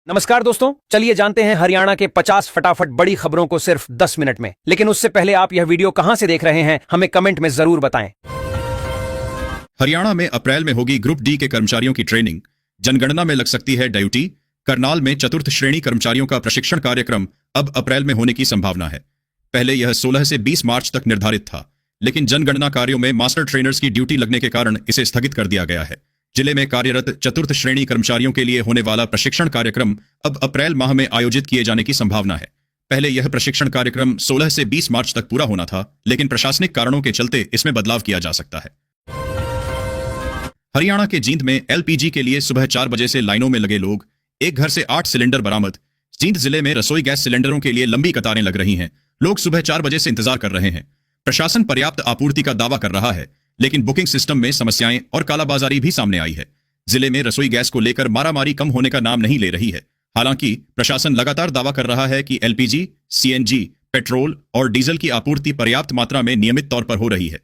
नमस्कार दोस्तों, चलिए जानते हैं हरियाणा के 50 फटाफट बड़ी खबरों को सिर्फ 10 मिनट में। लेकिन उससे पहले आप यह वीडियो कहां से देख रहे हैं हमें कमेंट में जरूर बताएं। हरियाणा में अप्रैल में होगी ग्रुप डी के कर्मचारियों की ट्रेनिंग। जनगणना में लग सकती है ड्यूटी। करनाल में चतुर्थ श्रेणी कर्मचारियों का प्रशिक्षण कार्यक्रम अब अप्रैल में होने की संभावना है। पहले यह 16 से 20 मार्च तक निर्धारित था, लेकिन जनगणना कार्यों में मास्टर ट्रेनर्स की ड्यूटी लगने के कारण इसे स्थगित कर दिया गया है। जिले में कार्यरत चतुर्थ श्रेणी कर्मचारियों के लिए होने वाला प्रशिक्षण कार्यक्रम अब अप्रैल माह में आयोजित किए जाने की संभावना है। पहले यह प्रशिक्षण कार्यक्रम 16 से 20 मार्च तक पूरा होना था, लेकिन प्रशासनिक कारणों के चलते इसमें बदलाव किया जा सकता है। हरियाणा के जींद में एलपीजी के लिए सुबह 4 बजे से लाइनों में लगे लोग। एक घर से 8 सिलेंडर बरामद। जींद जिले में रसोई गैस सिलेंडरों के लिए लंबी कतारें लग रही हैं। लोग सुबह 4 बजे से इंतजार कर रहे हैं। प्रशासन पर्याप्त आपूर्ति का दावा कर रहा है, लेकिन बुकिंग सिस्टम में समस्याएं और कालाबाजारी भी सामने आई है। जिले में रसोई गैस को लेकर मारामारी कम होने का नाम नहीं ले रही है। हालांकि प्रशासन लगातार दावा कर रहा है कि एलपीजी, सीएनजी, पेट्रोल और डीजल की आपूर्ति पर्याप्त मात्रा में नियमित तौर पर हो रही है।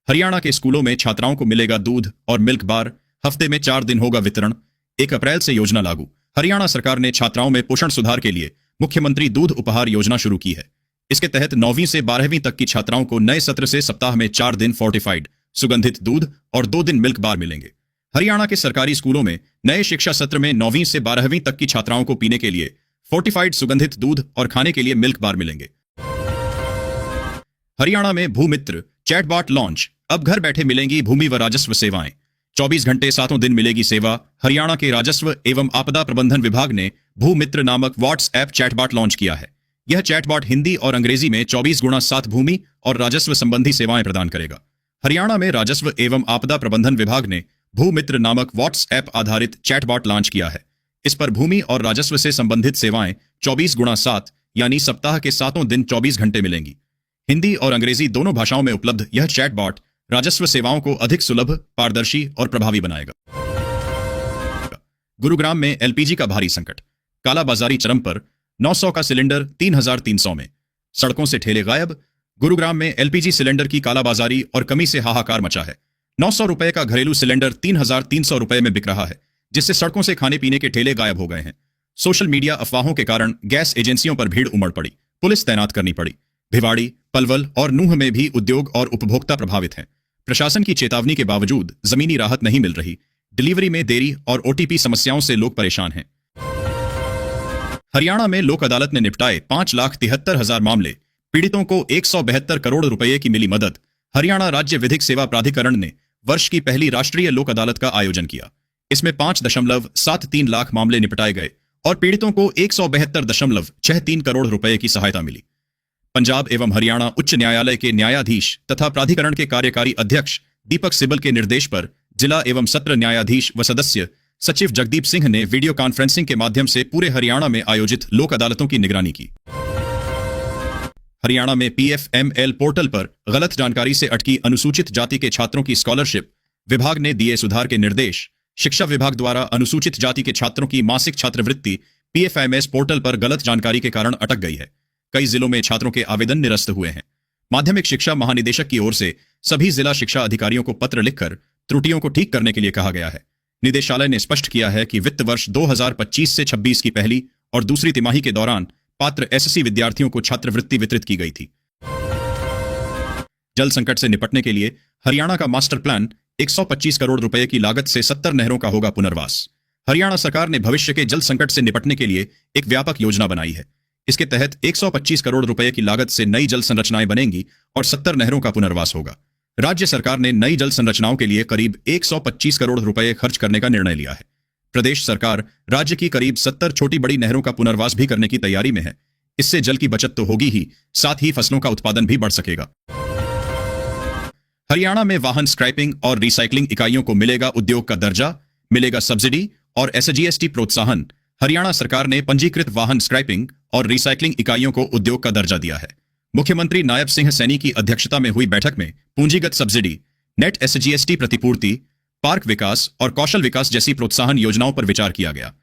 हरियाणा के स्कूलों में छात्राओं को मिलेगा दूध और मिल्क बार। हफ्ते में 4 दिन होगा वितरण। 1 अप्रैल से योजना लागू। हरियाणा सरकार ने छात्राओं में पोषण सुधार के लिए मुख्यमंत्री दूध उपहार योजना शुरू की है। इसके तहत 9वीं से 12वीं तक की छात्राओं को नए सत्र से सप्ताह में 4 दिन फोर्टिफाइड सुगंधित दूध और 2 दिन मिल्क बार मिलेंगे। हरियाणा के सरकारी स्कूलों में नए शिक्षा सत्र में 9वीं से 12वीं तक की छात्राओं को पीने के लिए फोर्टिफाइड सुगंधित दूध और खाने के लिए मिल्क बार मिलेंगे। हरियाणा में भूमित्र चैटबॉट लॉन्च। अब घर बैठे मिलेंगी भूमि व राजस्व सेवाएं। 24 घंटे 7 दिन मिलेगी सेवा। हरियाणा के राजस्व एवं आपदा प्रबंधन विभाग ने भूमित्र नामक व्हाट्सएप चैटबॉट लॉन्च किया है। यह चैटबॉट हिंदी और अंग्रेजी में 24x7 भूमि और राजस्व संबंधी सेवाएं प्रदान करेगा। हरियाणा में राजस्व एवं आपदा प्रबंधन विभाग ने भूमित्र नामक व्हाट्सएप आधारित चैटबॉट लॉन्च किया है। इस पर भूमि और राजस्व से संबंधित सेवाएं 24x7 यानी सप्ताह के 7 दिन 24 घंटे मिलेंगी। हिंदी और अंग्रेजी दोनों भाषाओं में उपलब्ध यह चैटबॉट राजस्व सेवाओं को अधिक सुलभ, पारदर्शी और प्रभावी बनाएगा। गुरुग्राम में एलपीजी का भारी संकट। कालाबाजारी चरम पर। 900 का सिलेंडर 3300 में। सड़कों से ठेले गायब। गुरुग्राम में एलपीजी सिलेंडर की कालाबाजारी और कमी से हाहाकार मचा है। 900 रुपए का घरेलू सिलेंडर 3300 रुपए में बिक रहा है, जिससे सड़कों से खाने पीने के ठेले गायब हो गए हैं। सोशल मीडिया अफवाहों के कारण गैस एजेंसियों पर भीड़ उमड़ पड़ी। पुलिस तैनात करनी पड़ी। भिवाड़ी, पलवल और नूंह में भी उद्योग और उपभोक्ता प्रभावित हैं। प्रशासन की चेतावनी के बावजूद जमीनी राहत नहीं मिल रही। डिलीवरी में देरी और ओटीपी समस्याओं से लोग परेशान हैं। हरियाणा में लोक अदालत ने निपटाए 5,73,000 मामले। पीड़ितों को 172 करोड़ रुपए की मिली मदद। हरियाणा राज्य विधिक सेवा प्राधिकरण ने वर्ष की पहली राष्ट्रीय लोक अदालत का आयोजन किया। इसमें 5.73 लाख मामले निपटाए गए और पीड़ितों को 172.63 करोड़ रुपए की सहायता मिली। पंजाब एवं हरियाणा उच्च न्यायालय के न्यायाधीश तथा प्राधिकरण के कार्यकारी अध्यक्ष दीपक सिब्बल के निर्देश पर जिला एवं सत्र न्यायाधीश व सदस्य सचिव जगदीप सिंह ने वीडियो कॉन्फ्रेंसिंग के माध्यम से पूरे हरियाणा में आयोजित लोक अदालतों की निगरानी की। हरियाणा में पीएफएमएल पोर्टल पर गलत जानकारी से अटकी अनुसूचित जाति के छात्रों की स्कॉलरशिप। विभाग ने दिए सुधार के निर्देश। शिक्षा विभाग द्वारा अनुसूचित जाति के छात्रों की मासिक छात्रवृत्ति पीएफएमएस पोर्टल पर गलत जानकारी के कारण अटक गई है। कई जिलों में छात्रों के आवेदन निरस्त हुए हैं। माध्यमिक शिक्षा महानिदेशक की ओर से सभी जिला शिक्षा अधिकारियों को पत्र लिखकर त्रुटियों को ठीक करने के लिए कहा गया है। निदेशालय ने स्पष्ट किया है कि वित्त वर्ष 2025 से 26 की पहली और दूसरी तिमाही के दौरान पात्र एसएससी विद्यार्थियों को छात्रवृत्ति वितरित की गई थी। जल संकट से निपटने के लिए हरियाणा का मास्टर प्लान। 125 करोड़ रुपए की लागत से 70 नहरों का होगा पुनर्वास। हरियाणा सरकार ने भविष्य के जल संकट से निपटने के लिए एक व्यापक योजना बनाई है। इसके तहत 125 करोड़ रुपए की लागत से नई जल संरचनाएं बनेंगी और 70 नहरों का पुनर्वास होगा। राज्य सरकार ने नई जल संरचनाओं के लिए करीब 125 करोड़ रुपए खर्च करने का निर्णय लिया है। प्रदेश सरकार राज्य की करीब 70 छोटी बड़ी नहरों का पुनर्वास भी करने की तैयारी में है। इससे जल की बचत तो होगी ही, साथ ही फसलों का उत्पादन भी बढ़ सकेगा। हरियाणा में वाहन स्क्रैपिंग और रिसाइकलिंग इकाइयों को मिलेगा उद्योग का दर्जा। मिलेगा सब्सिडी और एसजीएसटी प्रोत्साहन। हरियाणा सरकार ने पंजीकृत वाहन स्क्रैपिंग और रिसाइकलिंग इकाइयों को उद्योग का दर्जा दिया है। मुख्यमंत्री नायब सिंह सैनी की अध्यक्षता में हुई बैठक में पूंजीगत सब्सिडी, नेट एसजीएसटी प्रतिपूर्ति, पार्क विकास और कौशल विकास जैसी प्रोत्साहन योजनाओं पर विचार किया गया।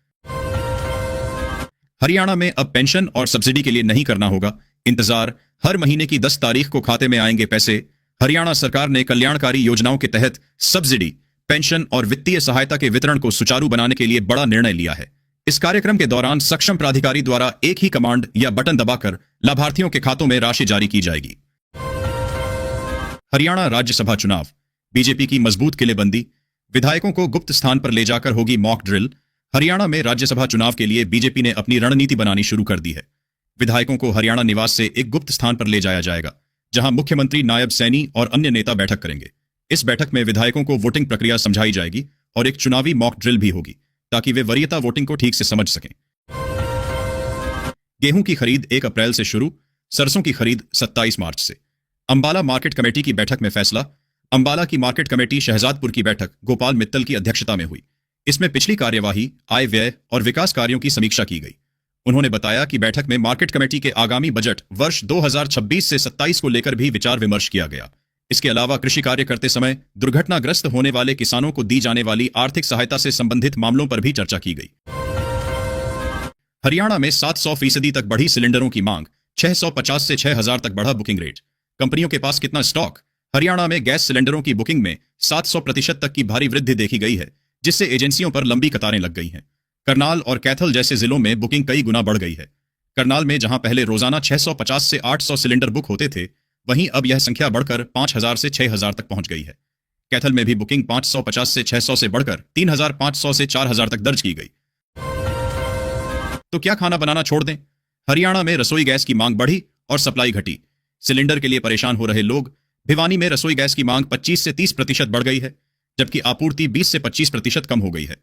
हरियाणा में अब पेंशन और सब्सिडी के लिए नहीं करना होगा इंतजार। हर महीने की 10 तारीख को खाते में आएंगे पैसे। हरियाणा सरकार ने कल्याणकारी योजनाओं के तहत सब्सिडी, पेंशन और वित्तीय सहायता के वितरण को सुचारू बनाने के लिए बड़ा निर्णय लिया है। इस कार्यक्रम के दौरान सक्षम प्राधिकारी द्वारा एक ही कमांड या बटन दबाकर लाभार्थियों के खातों में राशि जारी की जाएगी। हरियाणा राज्यसभा चुनाव, बीजेपी की मजबूत किलेबंदी, विधायकों को गुप्त स्थान पर ले जाकर होगी मॉक ड्रिल। हरियाणा में राज्यसभा चुनाव के लिए बीजेपी ने अपनी रणनीति बनानी शुरू कर दी है। विधायकों को हरियाणा निवास से एक गुप्त स्थान पर ले जाया जाएगा, जहां मुख्यमंत्री, नायब सैनी और अन्य नेता बैठक करेंगे। इस बैठक में विधायकों को वोटिंग प्रक्रिया समझाई जाएगी और एक चुनावी मॉक ड्रिल भी होगी, ताकि वे वरीयता वोटिंग को ठीक से समझ सकें। गेहूं की खरीद 1 अप्रैल से शुरू, सरसों की खरीद 27 मार्च से। अंबाला मार्केट कमेटी की बैठक में फैसला। अंबाला की मार्केट कमेटी शहजादपुर की बैठक गोपाल मित्तल की अध्यक्षता में हुई। इसमें पिछली कार्यवाही, आय व्यय और विकास कार्यों की समीक्षा की गई। उन्होंने बताया कि बैठक में मार्केट कमेटी के आगामी बजट वर्ष 2026 से 27 को लेकर भी विचार विमर्श किया गया। इसके अलावा कृषि कार्य करते समय दुर्घटनाग्रस्त होने वाले किसानों को दी जाने वाली आर्थिक सहायता से संबंधित मामलों पर भी चर्चा की गई। हरियाणा में 700% तक बढ़ी सिलेंडरों की मांग, 650 से 6000 तक बढ़ा बुकिंग रेट। कंपनियों के पास कितना स्टॉक? हरियाणा में गैस सिलेंडरों की बुकिंग में 700% तक की भारी वृद्धि देखी गई है, जिससे एजेंसियों पर लंबी कतारें लग गई हैं। करनाल और कैथल जैसे जिलों में बुकिंग कई गुना बढ़ गई है। करनाल में जहां पहले रोजाना 650 से 800 सिलेंडर बुक होते थे, वहीं अब यह संख्या बढ़कर 5000 से 6000 तक पहुंच गई है। कैथल में भी बुकिंग 550 से 600 से बढ़कर 3500 से 4000 तक दर्ज की गई। तो क्या खाना बनाना छोड़ दें? हरियाणा में रसोई गैस की मांग बढ़ी और सप्लाई घटी। सिलेंडर के लिए परेशान हो रहे लोग। भिवानी में रसोई गैस की मांग 25 से 30% बढ़ गई है, जबकि आपूर्ति 20 से 25% कम हो गई है।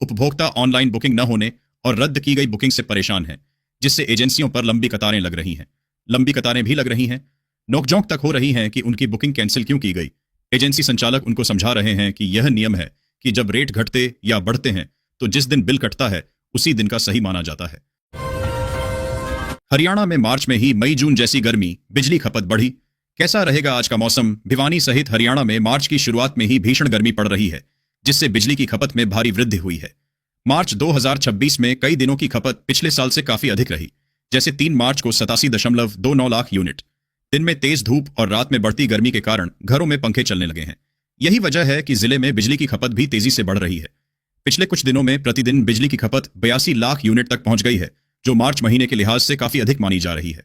उपभोक्ता ऑनलाइन बुकिंग न होने और रद्द की गई बुकिंग से परेशान हैं, जिससे एजेंसियों पर लंबी कतारें लग रही हैं। लंबी कतारें भी लग रही हैं, नोकझोंक तक हो रही हैं कि उनकी बुकिंग कैंसिल क्यों की गई। एजेंसी संचालक उनको समझा रहे हैं कि यह नियम है कि जब रेट घटते या बढ़ते हैं तो जिस दिन बिल कटता है उसी दिन का सही माना जाता है। हरियाणा में मार्च में ही मई जून जैसी गर्मी, बिजली खपत बढ़ी। कैसा रहेगा आज का मौसम? भिवानी सहित हरियाणा में मार्च की शुरुआत में ही भीषण गर्मी पड़ रही है, जिससे बिजली की खपत में भारी वृद्धि हुई है। मार्च 2026 में कई दिनों की खपत पिछले साल से काफी अधिक रही, जैसे 3 मार्च को 87.29 लाख यूनिट। दिन में तेज धूप और रात में बढ़ती गर्मी के कारण घरों में पंखे चलने लगे हैं। यही वजह है कि जिले में बिजली की खपत भी तेजी से बढ़ रही है। पिछले कुछ दिनों में प्रतिदिन बिजली की खपत 82 लाख यूनिट तक पहुंच गई है, जो मार्च महीने के लिहाज से काफी अधिक मानी जा रही है।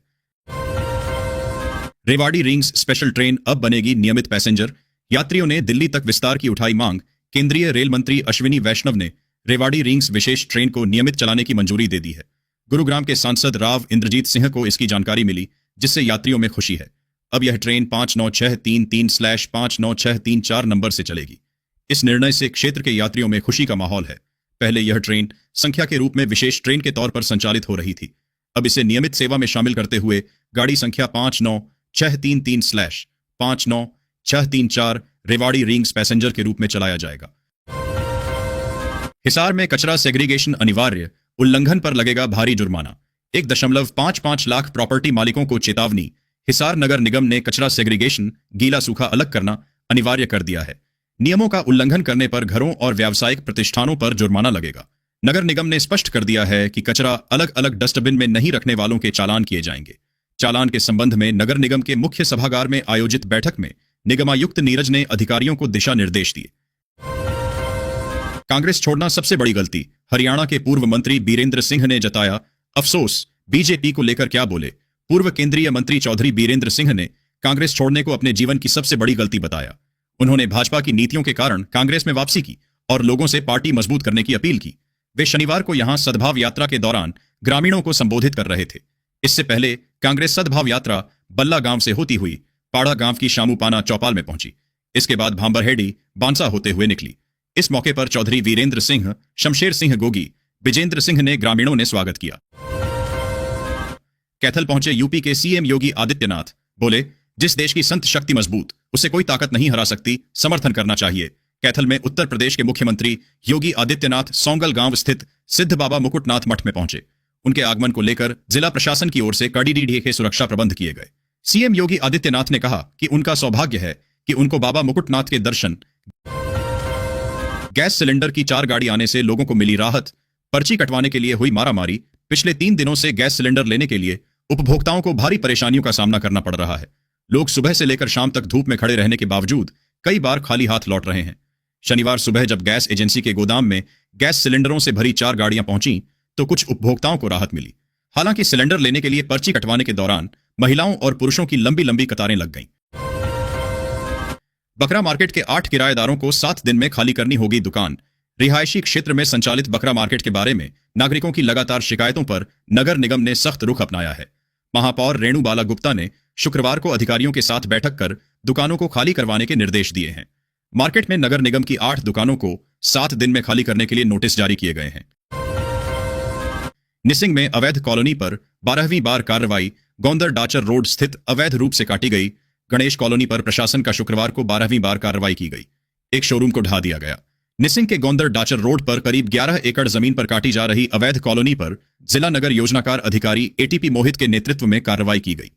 रेवाड़ी रिंग्स स्पेशल ट्रेन अब बनेगी नियमित पैसेंजर। यात्रियों ने दिल्ली तक विस्तार की उठाई मांग। केंद्रीय रेल मंत्री अश्विनी वैष्णव ने रेवाड़ी रिंग्स विशेष ट्रेन को नियमित चलाने की मंजूरी दे दी है। गुरुग्राम के सांसद राव इंद्रजीत सिंह को इसकी जानकारी मिली, जिससे यात्रियों में खुशी है। अब यह ट्रेन 59633/59634 नंबर से चलेगी। इस निर्णय से क्षेत्र के यात्रियों में खुशी का माहौल है। पहले यह ट्रेन संख्या के रूप में विशेष ट्रेन के तौर पर संचालित हो रही थी। अब इसे नियमित सेवा में शामिल करते हुए गाड़ी संख्या 59633/59634 रेवाड़ी रिंग्स पैसेंजर के रूप में चलाया जाएगा। हिसार में कचरा सेग्रीगेशन अनिवार्य, उल्लंघन पर लगेगा भारी जुर्माना। 1.55 लाख प्रॉपर्टी मालिकों को चेतावनी। हिसार नगर निगम ने कचरा सेग्रीगेशन, गीला सूखा अलग करना अनिवार्य कर दिया है। नियमों का उल्लंघन करने पर घरों और व्यावसायिक प्रतिष्ठानों पर जुर्माना लगेगा। नगर निगम ने स्पष्ट कर दिया है कि कचरा अलग अलग डस्टबिन में नहीं रखने वालों के चालान किए जाएंगे। चालान के संबंध में नगर निगम के मुख्य सभागार में आयोजित बैठक में निगमायुक्त नीरज ने अधिकारियों को दिशा निर्देश दिए। कांग्रेस छोड़ना सबसे बड़ी गलती, हरियाणा के पूर्व मंत्री बीरेंद्र सिंह ने जताया अफसोस। बीजेपी को लेकर क्या बोले? पूर्व केंद्रीय मंत्री चौधरी बीरेंद्र सिंह ने कांग्रेस छोड़ने को अपने जीवन की सबसे बड़ी गलती बताया। उन्होंने भाजपा की नीतियों के कारण कांग्रेस में वापसी की और लोगों से पार्टी मजबूत करने की अपील की। वे शनिवार को यहां सद्भाव यात्रा के दौरान ग्रामीणों को संबोधित कर रहे थे। इससे पहले कांग्रेस सद्भाव यात्रा बल्ला गांव से होती हुई पाड़ा गांव की शामूपाना चौपाल में पहुंची। इसके बाद भांबरहेड़ी, बांसा होते हुए निकली। इस मौके पर चौधरी वीरेंद्र सिंह, शमशेर सिंह गोगी, विजेंद्र सिंह ने ग्रामीणों ने स्वागत किया। कैथल पहुंचे यूपी के सीएम योगी आदित्यनाथ। बोले, जिस देश की संत शक्ति मजबूत, उसे कोई ताकत नहीं हरा सकती, समर्थन करना चाहिए। कैथल में उत्तर प्रदेश के मुख्यमंत्री योगी आदित्यनाथ सौंगल गांव स्थित सिद्ध बाबा मुकुटनाथ मठ में पहुंचे। उनके आगमन को लेकर जिला प्रशासन की ओर से कड़ी के सुरक्षा प्रबंध किए गए। सीएम योगी आदित्यनाथ ने कहा कि उनका सौभाग्य है कि उनको बाबा मुकुटनाथ के दर्शन। गैस सिलेंडर की 4 गाड़ी आने से लोगों को मिली राहत। पर्ची कटवाने के लिए हुई मारामारी। पिछले 3 दिनों से गैस सिलेंडर लेने के लिए उपभोक्ताओं को भारी परेशानियों का सामना करना पड़ रहा है। लोग सुबह से लेकर शाम तक धूप में खड़े रहने के बावजूद कई बार खाली हाथ लौट रहे हैं। शनिवार सुबह जब गैस एजेंसी के गोदाम में गैस सिलेंडरों से भरी 4 गाड़ियां पहुंची तो कुछ उपभोक्ताओं को राहत मिली। हालांकि सिलेंडर लेने के लिए पर्ची कटवाने के दौरान महिलाओं और पुरुषों की लंबी लंबी कतारें लग गईं। बकरा मार्केट के 8 किराएदारों को 7 दिन में खाली करनी होगी दुकान। रिहायशी क्षेत्र में संचालित बकरा मार्केट के बारे में नागरिकों की लगातार शिकायतों पर नगर निगम ने सख्त रुख अपनाया है। महापौर रेणु बाला गुप्ता ने शुक्रवार को अधिकारियों के साथ बैठक कर दुकानों को खाली करवाने के निर्देश दिए हैं। मार्केट में नगर निगम की 8 दुकानों को 7 दिन में खाली करने के लिए नोटिस जारी किए गए हैं। निसिंग में अवैध कॉलोनी पर 12वीं बार कार्रवाई। गोंदर डाचर रोड स्थित अवैध रूप से काटी गई गणेश कॉलोनी पर प्रशासन का शुक्रवार को 12वीं बार कार्रवाई की गई। एक शोरूम को ढा दिया गया। निसिंग के गोंदर डाचर रोड पर करीब 11 एकड़ जमीन पर काटी जा रही अवैध कॉलोनी पर जिला नगर योजनाकार अधिकारी एटीपी मोहित के नेतृत्व में कार्रवाई की गई।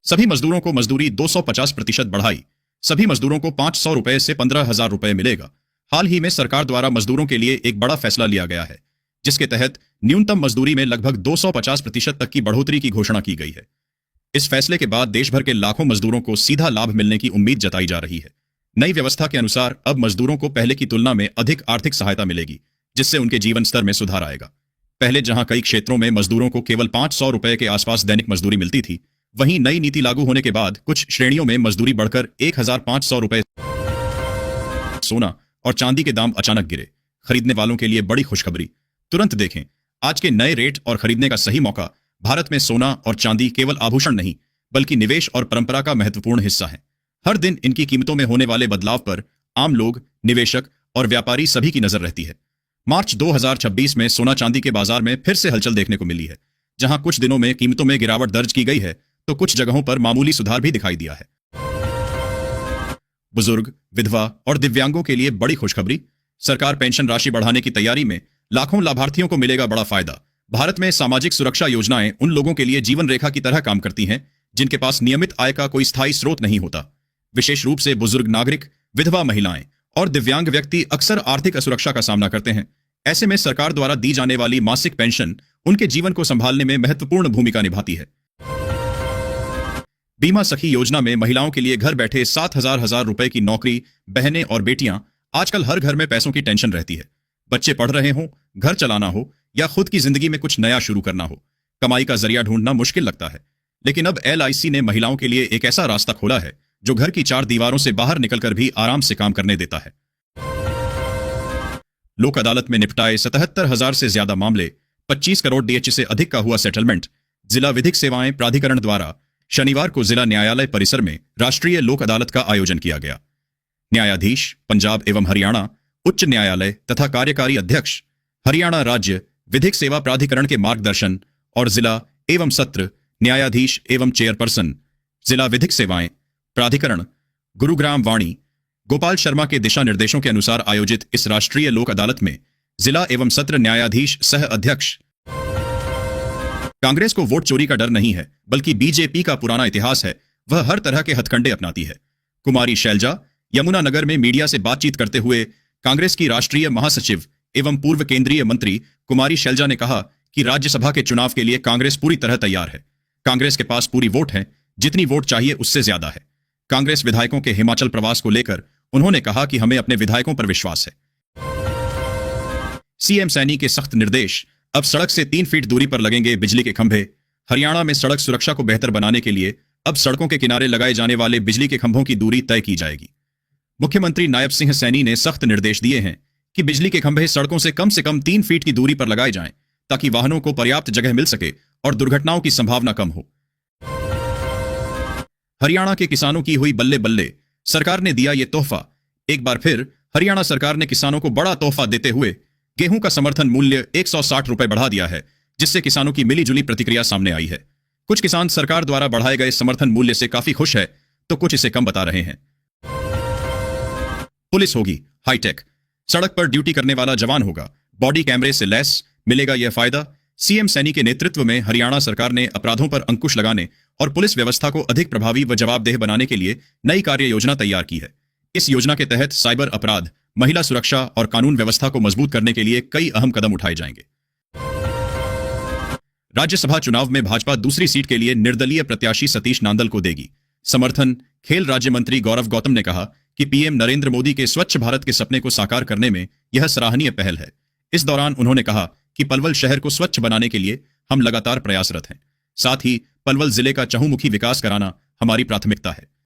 सभी मजदूरों को मजदूरी 250% बढ़ाई। सभी मजदूरों को 500 रुपए से 15,000 रुपए मिलेगा। हाल ही में सरकार द्वारा मजदूरों के लिए एक बड़ा फैसला लिया गया है, जिसके तहत न्यूनतम मजदूरी में लगभग 250% तक की बढ़ोतरी की घोषणा की गई है। इस फैसले के बाद देश भर के लाखों मजदूरों को सीधा लाभ मिलने की उम्मीद जताई जा रही है। नई व्यवस्था के अनुसार अब मजदूरों को पहले की तुलना में अधिक आर्थिक सहायता मिलेगी, जिससे उनके जीवन स्तर में सुधार आएगा। पहले जहां कई क्षेत्रों में मजदूरों को केवल 500 रुपए के आसपास दैनिक मजदूरी मिलती थी, वहीं नई नीति लागू होने के बाद कुछ श्रेणियों में मजदूरी बढ़कर 1,500 रुपए। सोना और चांदी के दाम अचानक गिरे। खरीदने वालों के लिए बड़ी खुशखबरी। तुरंत देखें आज के नए रेट और खरीदने का सही मौका। भारत में सोना और चांदी केवल आभूषण नहीं, बल्कि निवेश और परंपरा का महत्वपूर्ण हिस्सा है। हर दिन इनकी कीमतों में होने वाले बदलाव पर आम लोग, निवेशक और व्यापारी सभी की नजर रहती है। मार्च 2026 में सोना चांदी के बाजार में फिर से हलचल देखने को मिली है। जहां कुछ दिनों में कीमतों में गिरावट दर्ज की गई है, तो कुछ जगहों पर मामूली सुधार भी दिखाई दिया है। बुजुर्ग, विधवा और दिव्यांगों के लिए बड़ी खुशखबरी। सरकार पेंशन राशि बढ़ाने की तैयारी में, लाखों लाभार्थियों को मिलेगा बड़ा फायदा। भारत में सामाजिक सुरक्षा योजनाएं उन लोगों के लिए जीवन रेखा की तरह काम करती हैं जिनके पास नियमित आय का कोई स्थायी स्रोत नहीं होता। विशेष रूप से बुजुर्ग नागरिक, विधवा महिलाएं और दिव्यांग व्यक्ति अक्सर आर्थिक असुरक्षा का सामना करते हैं। ऐसे में सरकार द्वारा दी जाने वाली मासिक पेंशन उनके जीवन को संभालने में महत्वपूर्ण भूमिका निभाती है। बीमा सखी योजना में महिलाओं के लिए घर बैठे 7,000 रुपए की नौकरी। बहनें और बेटियां, आजकल हर घर में पैसों की टेंशन रहती है। बच्चे पढ़ रहे हों, घर चलाना हो या खुद की जिंदगी में कुछ नया शुरू करना हो, कमाई का जरिया ढूंढना मुश्किल लगता है। लेकिन अब LIC ने महिलाओं के लिए एक ऐसा रास्ता खोला है जो घर की 4 दीवारों से बाहर निकलकर भी आराम से काम करने देता है। लोक अदालत में निपटाए 77,000 से ज्यादा मामले। 25 करोड़ DH से अधिक का हुआ सेटलमेंट। जिला विधिक सेवाएं प्राधिकरण द्वारा शनिवार को जिला न्यायालय परिसर में राष्ट्रीय लोक अदालत का आयोजन किया गया। न्यायाधीश पंजाब एवं हरियाणा उच्च न्यायालय तथा कार्यकारी अध्यक्ष हरियाणा राज्य विधिक सेवा प्राधिकरण के मार्गदर्शन और जिला एवं सत्र न्यायाधीश एवं चेयरपर्सन जिला विधिक सेवाएं प्राधिकरण गुरुग्राम वाणी गोपाल शर्मा के दिशा निर्देशों के अनुसार आयोजित इस राष्ट्रीय लोक अदालत में जिला एवं सत्र न्यायाधीश सह अध्यक्ष। कांग्रेस को वोट चोरी का डर नहीं है, बल्कि BJP का पुराना इतिहास है। वह हर तरह के हथकंडे अपनाती है। कुमारी शैलजा यमुनानगर में मीडिया से बातचीत करते हुए कांग्रेस की राष्ट्रीय महासचिव एवं पूर्व केंद्रीय मंत्री कुमारी शैलजा ने कहा कि राज्यसभा के चुनाव के लिए कांग्रेस पूरी तरह तैयार है। कांग्रेस के पास पूरी वोट है, जितनी वोट चाहिए उससे ज्यादा है। कांग्रेस विधायकों के हिमाचल प्रवास को लेकर उन्होंने कहा कि हमें अपने विधायकों पर विश्वास है। CM सैनी के सख्त निर्देश। अब सड़क से 3 फीट दूरी पर लगेंगे बिजली के खंभे। हरियाणा में सड़क सुरक्षा को बेहतर बनाने के लिए अब सड़कों के किनारे लगाए जाने वाले बिजली के खंभों की दूरी तय की जाएगी। मुख्यमंत्री नायब सिंह सैनी ने सख्त निर्देश दिए हैं कि बिजली के खंभे सड़कों से कम 3 फीट की दूरी पर लगाए जाएं, ताकि वाहनों को पर्याप्त जगह मिल सके और दुर्घटनाओं की संभावना कम हो। हरियाणा के किसानों की हुई बल्ले बल्ले। सरकार ने दिया ये तोहफा। एक बार फिर हरियाणा सरकार ने किसानों को बड़ा तोहफा देते हुए गेहूं का समर्थन मूल्य 160 रुपए बढ़ा दिया है, जिससे किसानों की मिलीजुली प्रतिक्रिया सामने आई है। कुछ किसान सरकार द्वारा बढ़ाए गए समर्थन मूल्य से काफी खुश है, तो कुछ इसे कम बता रहे हैं। पुलिस होगी हाईटेक। सड़क पर ड्यूटी करने वाला जवान होगा बॉडी कैमरे से लैस। मिलेगा यह फायदा। CM सैनी के नेतृत्व में हरियाणा सरकार ने अपराधों पर अंकुश लगाने और पुलिस व्यवस्था को अधिक प्रभावी व जवाबदेह बनाने के लिए नई कार्य योजना तैयार की है। इस योजना के तहत साइबर अपराध, महिला सुरक्षा और कानून व्यवस्था को मजबूत करने के लिए कई अहम कदम उठाए जाएंगे। राज्यसभा चुनाव में भाजपा दूसरी सीट के लिए निर्दलीय प्रत्याशी सतीश नांदल को देगी समर्थन। खेल राज्य मंत्री गौरव गौतम ने कहा कि पीएम नरेंद्र मोदी के स्वच्छ भारत के सपने को साकार करने में यह सराहनीय पहल है। इस दौरान उन्होंने कहा कि पलवल शहर को स्वच्छ बनाने के लिए हम लगातार प्रयासरत हैं। साथ ही पलवल जिले का चहुमुखी विकास कराना हमारी प्राथमिकता है।